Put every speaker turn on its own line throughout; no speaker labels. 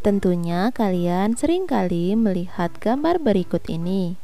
Tentunya kalian seringkali melihat gambar berikut ini.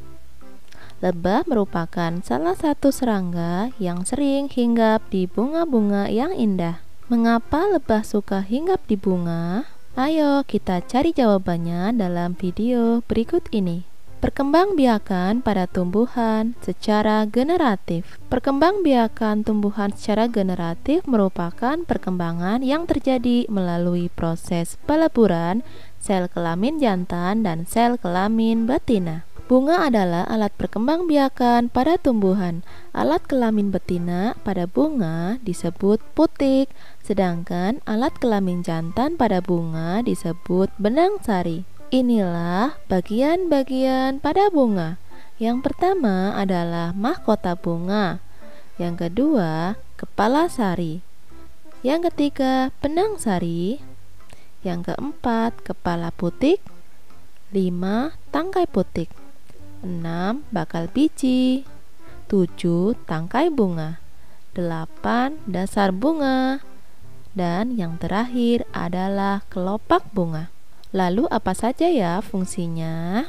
Lebah merupakan salah satu serangga yang sering hinggap di bunga-bunga yang indah. Mengapa lebah suka hinggap di bunga? Ayo kita cari jawabannya dalam video berikut ini. Perkembangbiakan pada tumbuhan secara generatif. Perkembangbiakan tumbuhan secara generatif merupakan perkembangan yang terjadi melalui proses peleburan sel kelamin jantan dan sel kelamin betina. Bunga adalah alat perkembangbiakan pada tumbuhan. Alat kelamin betina pada bunga disebut putik, sedangkan alat kelamin jantan pada bunga disebut benang sari. Inilah bagian-bagian pada bunga. Yang pertama adalah mahkota bunga. Yang kedua, kepala sari. Yang ketiga, benang sari. Yang keempat, kepala putik. 5, tangkai putik. 6, bakal biji. 7, tangkai bunga. 8, dasar bunga. Dan yang terakhir adalah kelopak bunga. Lalu apa saja ya fungsinya?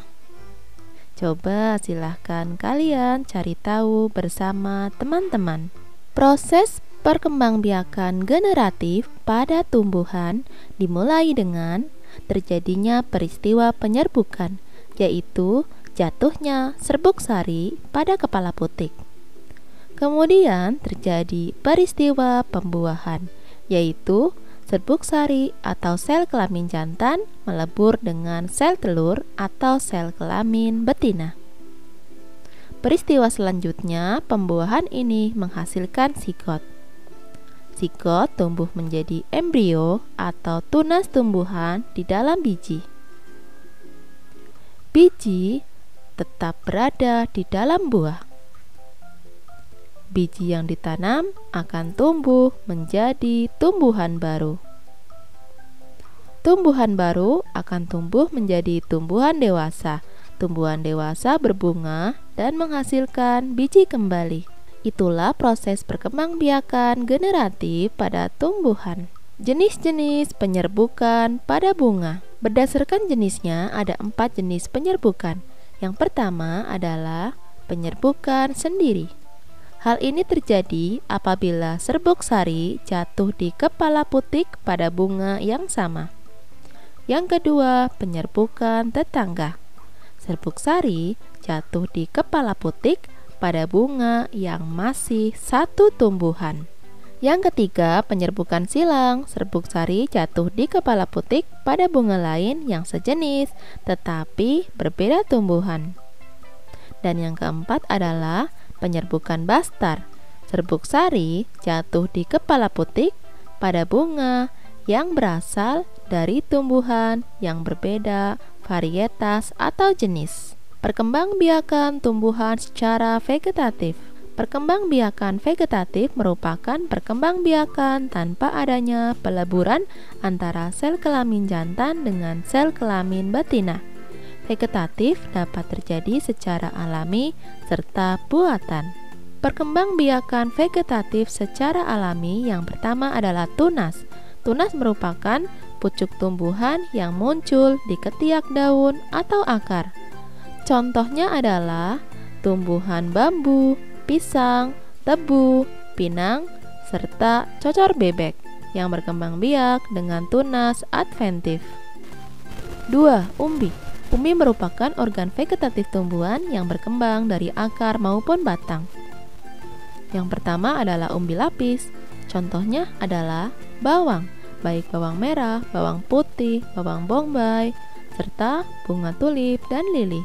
Coba silahkan kalian cari tahu bersama teman-teman. Proses perkembangbiakan generatif pada tumbuhan dimulai dengan terjadinya peristiwa penyerbukan, yaitu jatuhnya serbuk sari pada kepala putik. Kemudian terjadi peristiwa pembuahan, yaitu serbuk sari atau sel kelamin jantan melebur dengan sel telur atau sel kelamin betina. Peristiwa selanjutnya, pembuahan ini menghasilkan sigot. Sigot tumbuh menjadi embrio atau tunas tumbuhan di dalam biji. Biji tetap berada di dalam buah. Biji yang ditanam akan tumbuh menjadi tumbuhan baru. Tumbuhan baru akan tumbuh menjadi tumbuhan dewasa. Tumbuhan dewasa berbunga dan menghasilkan biji kembali. Itulah proses perkembangbiakan generatif pada tumbuhan. Jenis-jenis penyerbukan pada bunga. Berdasarkan jenisnya ada 4 jenis penyerbukan. Yang pertama adalah penyerbukan sendiri. Hal ini terjadi apabila serbuk sari jatuh di kepala putik pada bunga yang sama. Yang kedua, penyerbukan tetangga. Serbuk sari jatuh di kepala putik pada bunga yang masih satu tumbuhan. Yang ketiga, penyerbukan silang. Serbuk sari jatuh di kepala putik pada bunga lain yang sejenis tetapi berbeda tumbuhan. Dan yang keempat adalah penyerbukan bastar. Serbuk sari jatuh di kepala putik pada bunga yang berasal dari tumbuhan yang berbeda varietas atau jenis. Perkembangbiakan tumbuhan secara vegetatif. Perkembangbiakan vegetatif merupakan perkembangbiakan tanpa adanya peleburan antara sel kelamin jantan dengan sel kelamin betina. Vegetatif dapat terjadi secara alami serta buatan. Perkembangbiakan vegetatif secara alami yang pertama adalah tunas. Tunas merupakan pucuk tumbuhan yang muncul di ketiak daun atau akar. Contohnya adalah tumbuhan bambu, pisang, tebu, pinang, serta cocor bebek yang berkembang biak dengan tunas adventif. 2. Umbi. Umbi merupakan organ vegetatif tumbuhan yang berkembang dari akar maupun batang. Yang pertama adalah umbi lapis. Contohnya adalah bawang, baik bawang merah, bawang putih, bawang bombay, serta bunga tulip dan lili.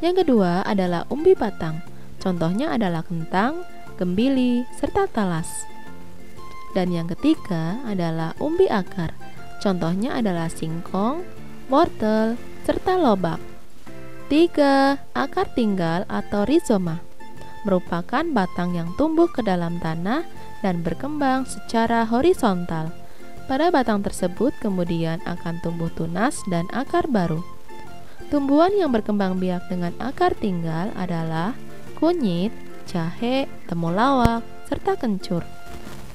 Yang kedua adalah umbi batang. Contohnya adalah kentang, gembili, serta talas. Dan yang ketiga adalah umbi akar. Contohnya adalah singkong, wortel, serta lobak. 3. Akar tinggal atau rizoma merupakan batang yang tumbuh ke dalam tanah dan berkembang secara horizontal. Pada batang tersebut kemudian akan tumbuh tunas dan akar baru. Tumbuhan yang berkembang biak dengan akar tinggal adalah kunyit, jahe, temulawak, serta kencur.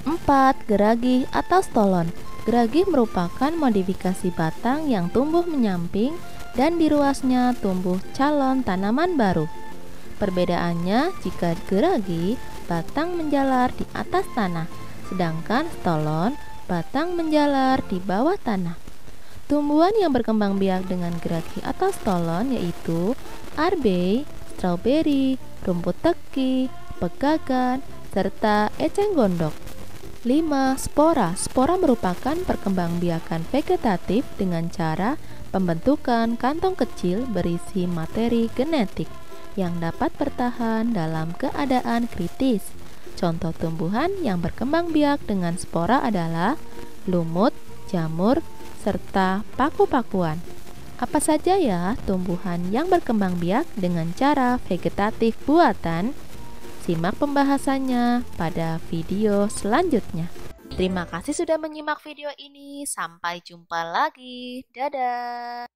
4. Geragi atau stolon Geragi merupakan modifikasi batang yang tumbuh menyamping dan di ruasnya tumbuh calon tanaman baru. Perbedaannya, jika geragi, batang menjalar di atas tanah, sedangkan stolon, batang menjalar di bawah tanah. Tumbuhan yang berkembang biak dengan geragi atau stolon yaitu arbei, stroberi, rumput teki, pegagan, serta eceng gondok. 5. Spora. Spora merupakan perkembangbiakan vegetatif dengan cara pembentukan kantong kecil berisi materi genetik yang dapat bertahan dalam keadaan kritis. Contoh tumbuhan yang berkembang biak dengan spora adalah lumut, jamur, serta paku-pakuan. Apa saja ya tumbuhan yang berkembang biak dengan cara vegetatif buatan? Simak pembahasannya pada video selanjutnya. Terima kasih sudah menyimak video ini. Sampai jumpa lagi. Dadah.